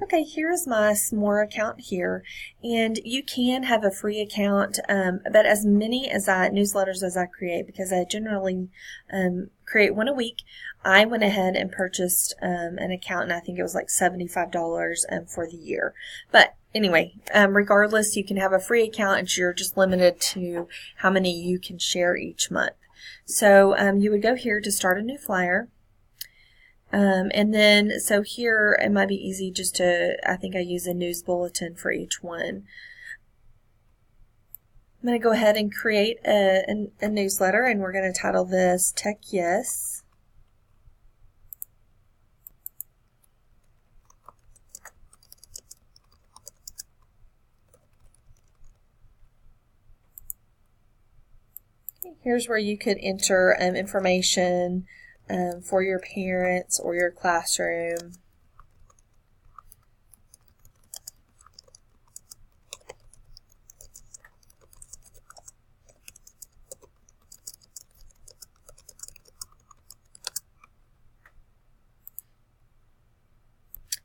Okay, here's my Smore account here, and you can have a free account, but as many newsletters as I create, because I generally create one a week, I went ahead and purchased an account, and I think it was like $75 for the year. But anyway, regardless, you can have a free account, and you're just limited to how many you can share each month. So you would go here to start a new flyer. And then, so here it might be easy just to, I think I use a news bulletin for each one. I'm going to go ahead and create a newsletter, and we're going to title this Tech Yes. Here's where you could enter information for your parents or your classroom.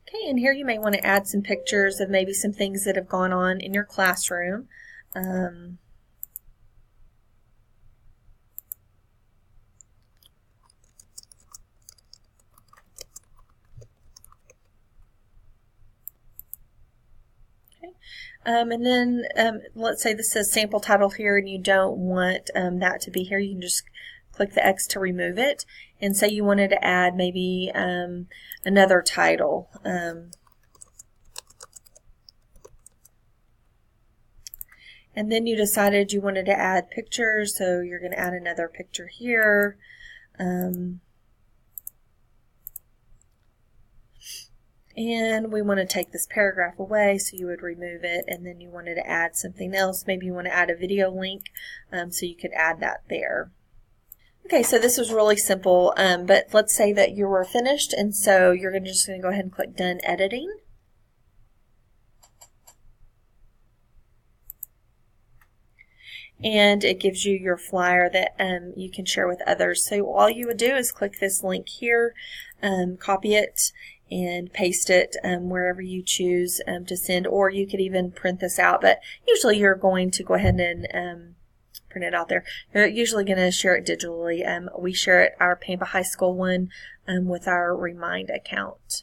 Okay, and here you may want to add some pictures of maybe some things that have gone on in your classroom. And then let's say this says sample title here and you don't want that to be here. You can just click the X to remove it, and say you wanted to add maybe another title. And then you decided you wanted to add pictures, so you're going to add another picture here. And we want to take this paragraph away, so you would remove it, and then you wanted to add something else. Maybe you want to add a video link, so you could add that there. Okay, so this was really simple, but let's say that you were finished, and so you're just going to go ahead and click Done Editing. And it gives you your flyer that you can share with others. So all you would do is click this link here, copy it, and paste it wherever you choose to send, or you could even print this out, but usually you're going to go ahead and print it out there. You're usually going to share it digitally. We share it, our Pampa High School one, with our Remind account.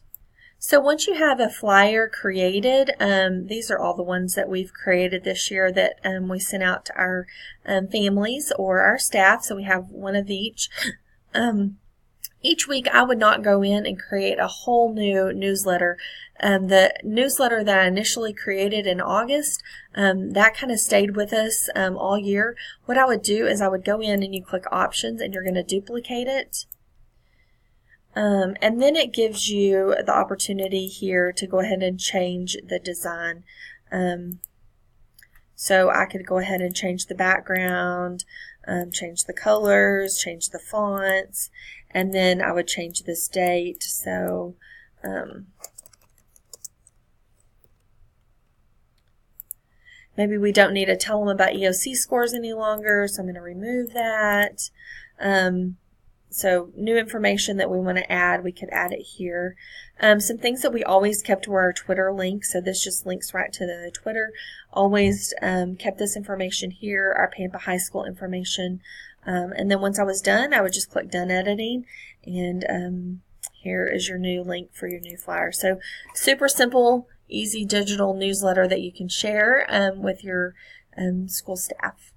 So once you have a flyer created, these are all the ones that we've created this year that we sent out to our families or our staff, so we have one of each. Each week I would not go in and create a whole new newsletter. The newsletter that I initially created in August, that kind of stayed with us all year. What I would do is I would go in and you click Options, and you're going to duplicate it. And then it gives you the opportunity here to go ahead and change the design. So I could go ahead and change the background, change the colors, change the fonts, and then I would change this date. So maybe we don't need to tell them about EOC scores any longer, so I'm going to remove that. So new information that we want to add, we could add it here. Some things that we always kept were our Twitter links, so this just links right to the Twitter. Always kept this information here, our Pampa High School information. And then once I was done, I would just click Done Editing, and here is your new link for your new flyer. So super simple, easy digital newsletter that you can share with your school staff.